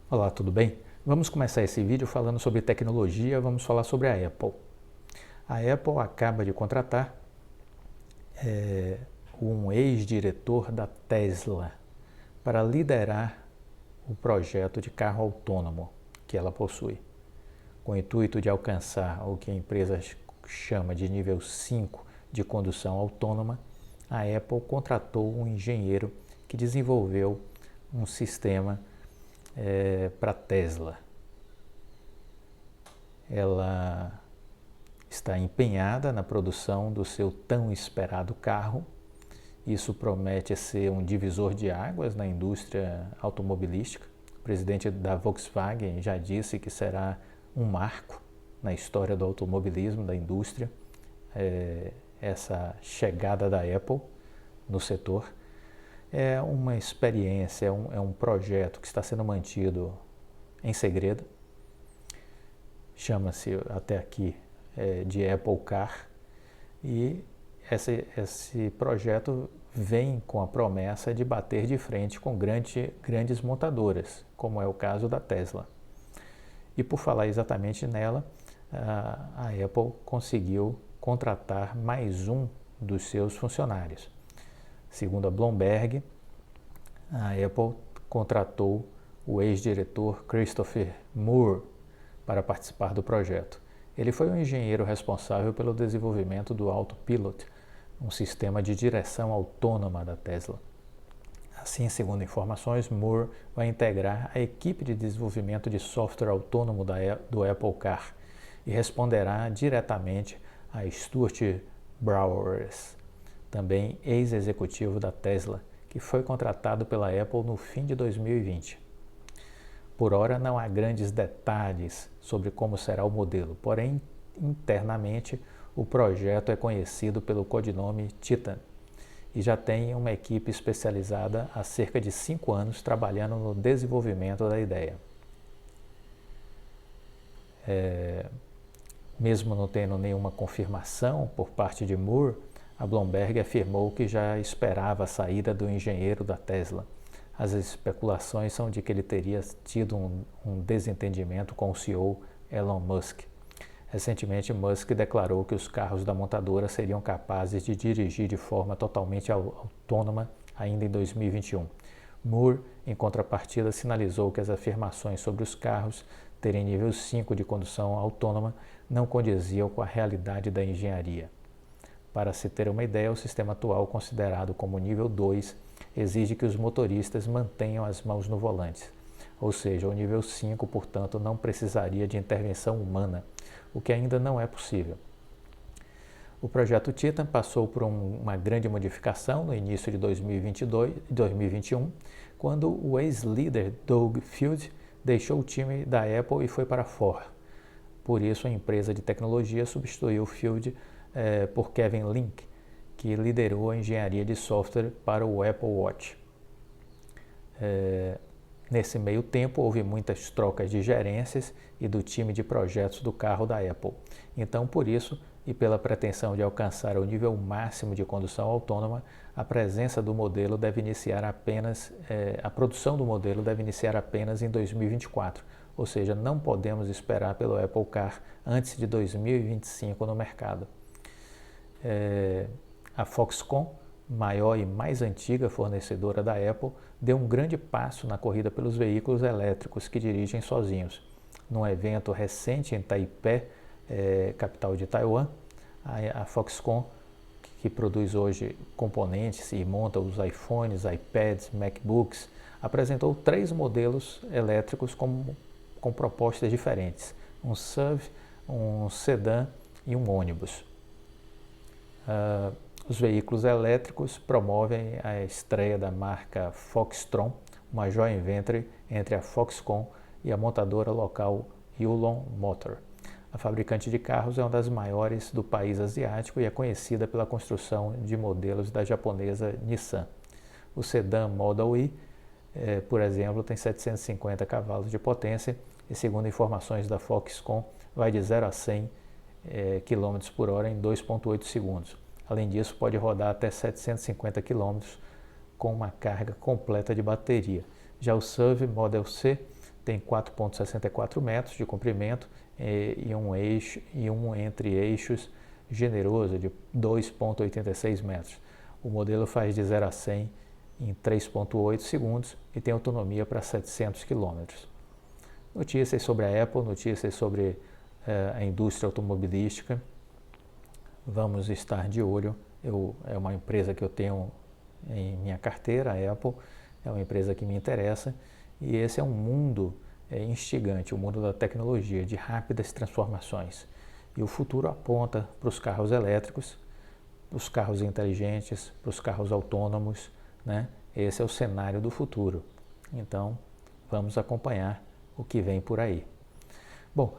Olá, tudo bem? Vamos começar esse vídeo falando sobre tecnologia, vamos falar sobre a Apple. A Apple acaba de contratar um ex-diretor da Tesla para liderar o projeto de carro autônomo que ela possui, com o intuito de alcançar o que a empresa chama de nível 5 de condução autônoma. A Apple contratou um engenheiro que desenvolveu um sistema para Tesla. Ela está empenhada na produção do seu tão esperado carro. Isso promete ser um divisor de águas na indústria automobilística. O presidente da Volkswagen já disse que será um marco na história do automobilismo, da indústria, essa chegada da Apple no setor. É uma experiência, é um projeto que está sendo mantido em segredo. Chama-se até aqui de Apple Car, e esse projeto vem com a promessa de bater de frente com grandes montadoras, como é o caso da Tesla. E por falar exatamente nela, a Apple conseguiu contratar mais um dos seus funcionários. Segundo a Bloomberg, a Apple contratou o ex-diretor Christopher Moore para participar do projeto. Ele foi o engenheiro responsável pelo desenvolvimento do Autopilot, um sistema de direção autônoma da Tesla. Assim, segundo informações, Moore vai integrar a equipe de desenvolvimento de software autônomo do Apple Car e responderá diretamente a Stuart Brouwers, também ex-executivo da Tesla, que foi contratado pela Apple no fim de 2020. Por ora, não há grandes detalhes sobre como será o modelo, porém, internamente, o projeto é conhecido pelo codinome Titan e já tem uma equipe especializada há cerca de 5 anos trabalhando no desenvolvimento da ideia. Mesmo não tendo nenhuma confirmação por parte de Moore, a Bloomberg afirmou que já esperava a saída do engenheiro da Tesla. As especulações são de que ele teria tido um desentendimento com o CEO Elon Musk. Recentemente, Musk declarou que os carros da montadora seriam capazes de dirigir de forma totalmente autônoma ainda em 2021. Moore, em contrapartida, sinalizou que as afirmações sobre os carros terem nível 5 de condução autônoma não condiziam com a realidade da engenharia. Para se ter uma ideia, o sistema atual, considerado como nível 2, exige que os motoristas mantenham as mãos no volante. Ou seja, o nível 5, portanto, não precisaria de intervenção humana, o que ainda não é possível. O projeto Titan passou por uma grande modificação no início de 2021, quando o ex-líder Doug Field deixou o time da Apple e foi para a Ford. Por isso, a empresa de tecnologia substituiu Field por Kevin Link, que liderou a engenharia de software para o Apple Watch. Nesse meio tempo, houve muitas trocas de gerências e do time de projetos do carro da Apple. Então, por isso, e pela pretensão de alcançar o nível máximo de condução autônoma, a presença do modelo deve iniciar a produção do modelo deve iniciar apenas em 2024, ou seja, não podemos esperar pelo Apple Car antes de 2025 no mercado. A Foxconn, maior e mais antiga fornecedora da Apple, deu um grande passo na corrida pelos veículos elétricos que dirigem sozinhos. Num evento recente em Taipei, capital de Taiwan, a Foxconn, que produz hoje componentes e monta os iPhones, iPads, MacBooks, apresentou 3 modelos elétricos com propostas diferentes: um SUV, um sedã e um ônibus. Os veículos elétricos promovem a estreia da marca Foxtron, uma joint venture entre a Foxconn e a montadora local Yulon Motor. A fabricante de carros é uma das maiores do país asiático e é conhecida pela construção de modelos da japonesa Nissan. O sedã Model E, por exemplo, tem 750 cavalos de potência e, segundo informações da Foxconn, vai de 0 a 100 km por hora em 2,8 segundos. Além disso, pode rodar até 750 km com uma carga completa de bateria. Já o SUV Model C tem 4,64 metros de comprimento e um entre-eixos generoso de 2,86 metros. O modelo faz de 0 a 100 em 3,8 segundos e tem autonomia para 700 km. Notícias sobre a Apple, notícias sobre a indústria automobilística. Vamos estar de olho. É uma empresa que eu tenho em minha carteira, a Apple, é uma empresa que me interessa, e esse é um mundo instigante, o mundo da tecnologia, de rápidas transformações. E o futuro aponta para os carros elétricos, para os carros inteligentes, para os carros autônomos, né? Esse é o cenário do futuro. Então, vamos acompanhar o que vem por aí. Bom,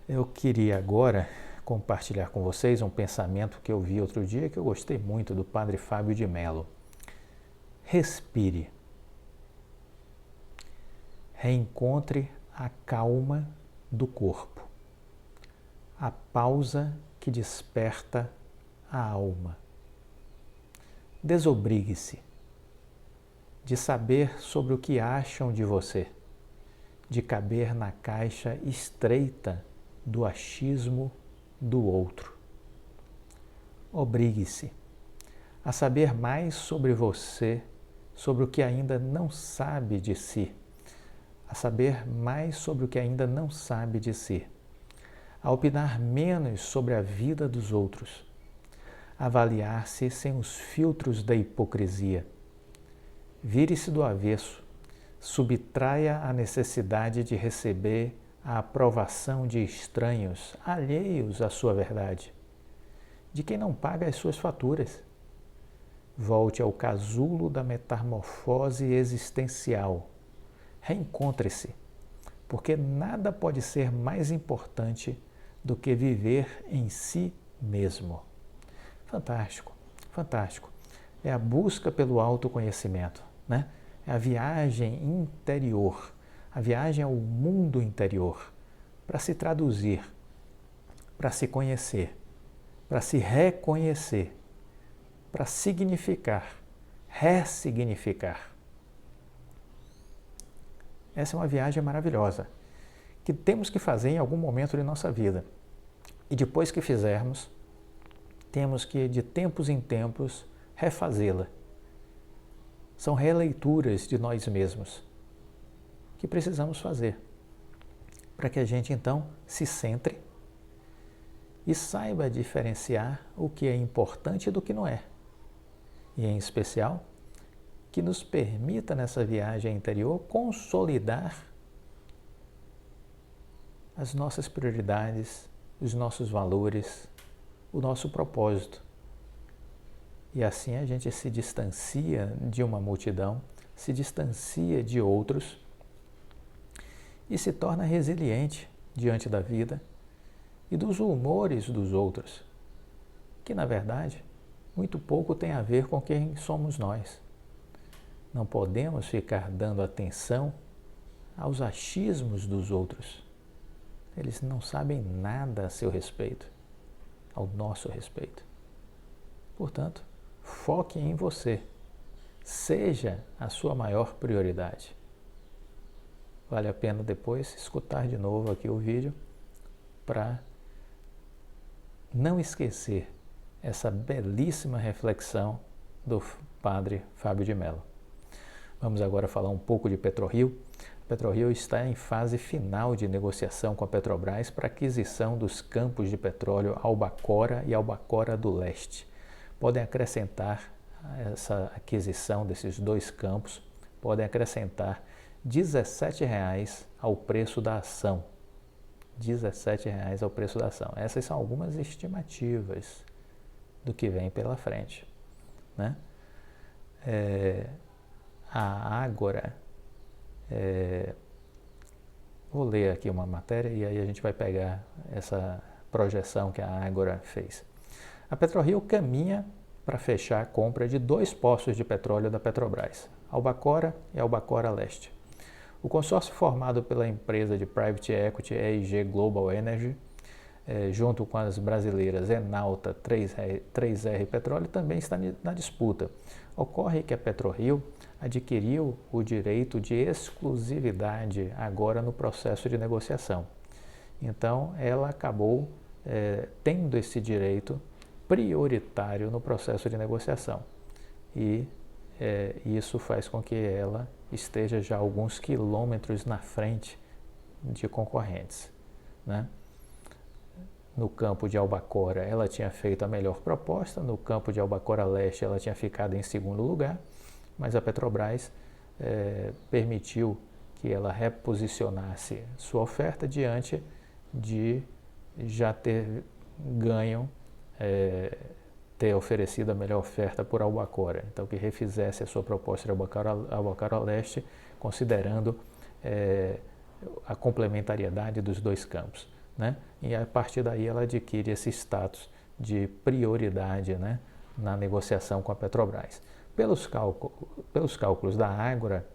eu queria agora compartilhar com vocês um pensamento que eu vi outro dia, que eu gostei muito, do padre Fábio de Mello. Respire. Reencontre a calma do corpo, a pausa que desperta a alma. Desobrigue-se de saber sobre o que acham de você, de caber na caixa estreita do achismo do outro. Obrigue-se a saber mais sobre você, sobre o que ainda não sabe de si, a saber mais sobre o que ainda não sabe de si, a opinar menos sobre a vida dos outros, a avaliar-se sem os filtros da hipocrisia. Vire-se do avesso, subtraia a necessidade de receber a aprovação de estranhos alheios à sua verdade, de quem não paga as suas faturas. Volte ao casulo da metamorfose existencial. Reencontre-se, porque nada pode ser mais importante do que viver em si mesmo. Fantástico, fantástico. É a busca pelo autoconhecimento, né? É a viagem interior, a viagem ao mundo interior, para se traduzir, para se conhecer, para se reconhecer, para significar, ressignificar. Essa é uma viagem maravilhosa, que temos que fazer em algum momento de nossa vida. E depois que fizermos, temos que, de tempos em tempos, refazê-la. São releituras de nós mesmos que precisamos fazer, para que a gente então se centre e saiba diferenciar o que é importante do que não é. E, em especial, que nos permita, nessa viagem interior, consolidar as nossas prioridades, os nossos valores, o nosso propósito. E assim a gente se distancia de uma multidão, se distancia de outros e se torna resiliente diante da vida e dos humores dos outros, que, na verdade, muito pouco tem a ver com quem somos nós. Não podemos ficar dando atenção aos achismos dos outros. Eles não sabem nada a seu respeito, ao nosso respeito. Portanto, foque em você. Seja a sua maior prioridade. Vale a pena depois escutar de novo aqui o vídeo para não esquecer essa belíssima reflexão do padre Fábio de Mello. Vamos agora falar um pouco de PetroRio. A PetroRio está em fase final de negociação com a Petrobras para aquisição dos campos de petróleo Albacora e Albacora do Leste. Podem acrescentar essa aquisição desses dois campos, podem acrescentar R$ 17,00 ao preço da ação. R$ 17,00 ao preço da ação. Essas são algumas estimativas do que vem pela frente, né? A Ágora, vou ler aqui uma matéria e aí a gente vai pegar essa projeção que a Ágora fez. A PetroRio caminha para fechar a compra de 2 poços de petróleo da Petrobras, Albacora e Albacora Leste. O consórcio formado pela empresa de private equity EIG Global Energy junto com as brasileiras Enalta, 3R Petróleo, também está na disputa. Ocorre que a PetroRio adquiriu o direito de exclusividade agora no processo de negociação. Então, ela acabou tendo esse direito prioritário no processo de negociação. E isso faz com que ela esteja já alguns quilômetros na frente de concorrentes, né? No campo de Albacora, ela tinha feito a melhor proposta, no campo de Albacora Leste, ela tinha ficado em segundo lugar, mas a Petrobras permitiu que ela reposicionasse sua oferta diante de já ter ganho, ter oferecido a melhor oferta por Albacora. Então, que refizesse a sua proposta de Albacora Leste, considerando a complementariedade dos dois campos, né? E a partir daí ela adquire esse status de prioridade, né, na negociação com a Petrobras. Pelos cálculos da Ágora,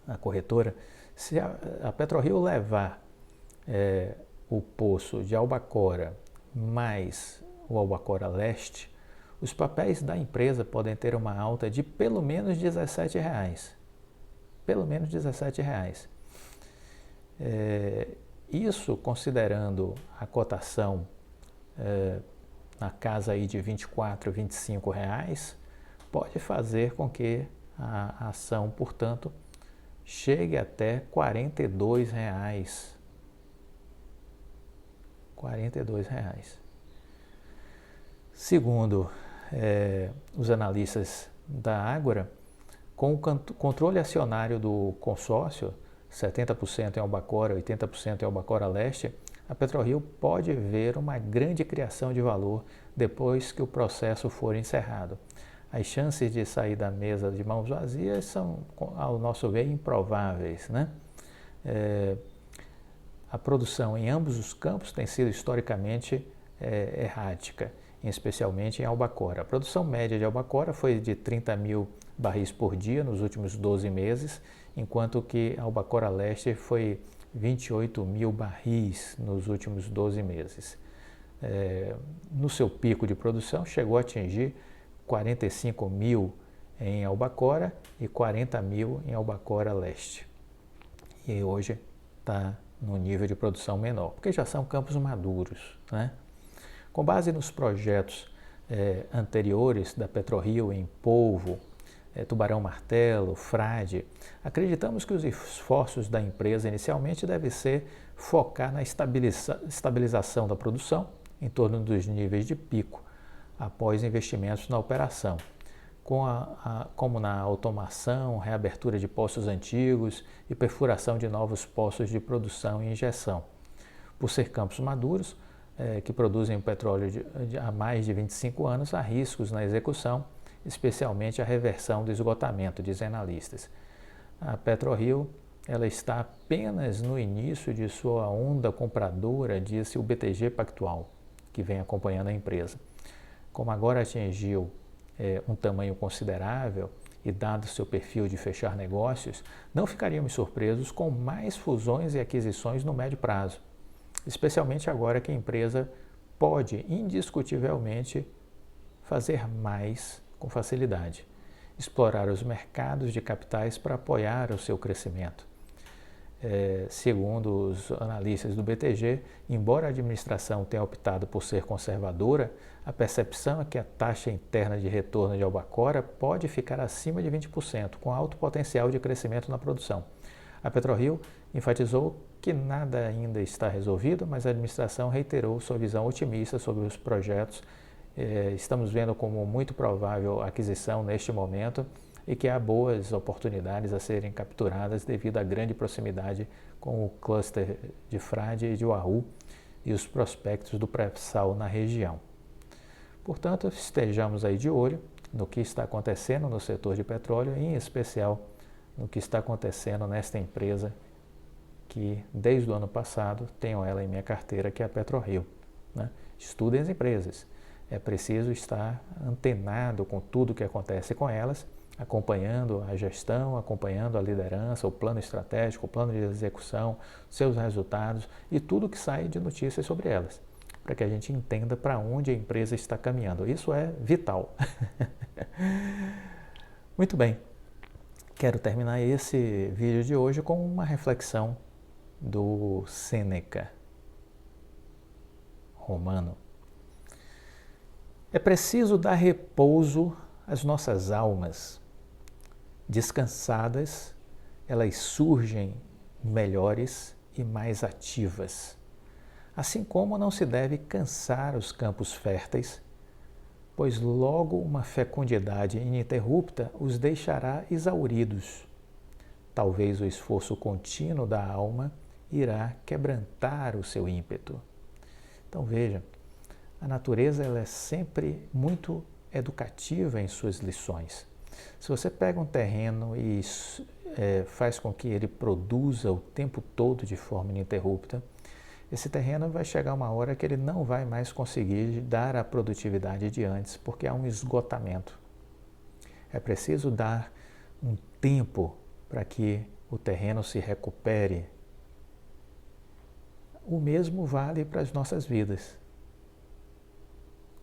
a corretora, se a PetroRio levar o poço de Albacora mais o Albacora Leste, os papéis da empresa podem ter uma alta de pelo menos R$17. Pelo menos R$17. Isso considerando a cotação na casa aí de R$24, R$25, pode fazer com que a ação, portanto, chegue até R$42. R$42. Segundo os analistas da Ágora, com o controle acionário do consórcio, 70% em Albacora, 80% em Albacora Leste, a PetroRio pode ver uma grande criação de valor depois que o processo for encerrado. As chances de sair da mesa de mãos vazias são, ao nosso ver, improváveis, né? A produção em ambos os campos tem sido historicamente errática, especialmente em Albacora. A produção média de Albacora foi de 30 mil barris por dia nos últimos 12 meses, enquanto que Albacora Leste foi 28 mil barris nos últimos 12 meses. No seu pico de produção, chegou a atingir 45 mil em Albacora e 40 mil em Albacora Leste. E hoje está no nível de produção menor, porque já são campos maduros, né? Com base nos projetos anteriores da PetroRio em Polvo, Tubarão Martelo, Frade, acreditamos que os esforços da empresa inicialmente devem ser focar na estabilização da produção em torno dos níveis de pico, após investimentos na operação, como na automação, reabertura de poços antigos e perfuração de novos poços de produção e injeção. Por ser campos maduros, que produzem petróleo há mais de 25 anos, há riscos na execução, especialmente a reversão do esgotamento, dizem analistas. A PetroRio ela está apenas no início de sua onda compradora, disse o BTG Pactual, que vem acompanhando a empresa. Como agora atingiu um tamanho considerável e dado seu perfil de fechar negócios, não ficaríamos surpresos com mais fusões e aquisições no médio prazo, especialmente agora que a empresa pode indiscutivelmente fazer mais com facilidade, explorar os mercados de capitais para apoiar o seu crescimento. Segundo os analistas do BTG, embora a administração tenha optado por ser conservadora, a percepção é que a taxa interna de retorno de Albacora pode ficar acima de 20%, com alto potencial de crescimento na produção. A PetroRio enfatizou que nada ainda está resolvido, mas a administração reiterou sua visão otimista sobre os projetos. Estamos vendo como muito provável a aquisição neste momento e que há boas oportunidades a serem capturadas devido à grande proximidade com o cluster de Frade e de Wahoo e os prospectos do pré-sal na região. Portanto, estejamos aí de olho no que está acontecendo no setor de petróleo, em especial no que está acontecendo nesta empresa que, desde o ano passado, tenho ela em minha carteira, que é a PetroRio, né? Estudem as empresas. É preciso estar antenado com tudo o que acontece com elas acompanhando a gestão, acompanhando a liderança, o plano estratégico, o plano de execução, seus resultados e tudo que sai de notícias sobre elas, para que a gente entenda para onde a empresa está caminhando. Isso é vital. Muito bem, quero terminar esse vídeo de hoje com uma reflexão do Sêneca, romano. É preciso dar repouso às nossas almas. Descansadas, elas surgem melhores e mais ativas. Assim como não se deve cansar os campos férteis, pois logo uma fecundidade ininterrupta os deixará exauridos. Talvez o esforço contínuo da alma irá quebrantar o seu ímpeto. Então veja, a natureza ela é sempre muito educativa em suas lições. Se você pega um terreno e faz com que ele produza o tempo todo de forma ininterrupta, esse terreno vai chegar uma hora que ele não vai mais conseguir dar a produtividade de antes, porque há um esgotamento. É preciso dar um tempo para que o terreno se recupere. O mesmo vale para as nossas vidas.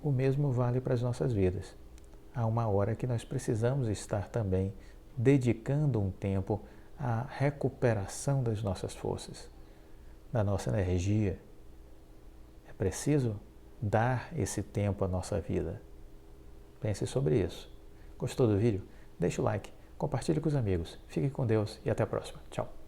O mesmo vale para as nossas vidas. Há uma hora que nós precisamos estar também dedicando um tempo à recuperação das nossas forças, da nossa energia. É preciso dar esse tempo à nossa vida. Pense sobre isso. Gostou do vídeo? Deixe o like, compartilhe com os amigos. Fique com Deus e até a próxima. Tchau.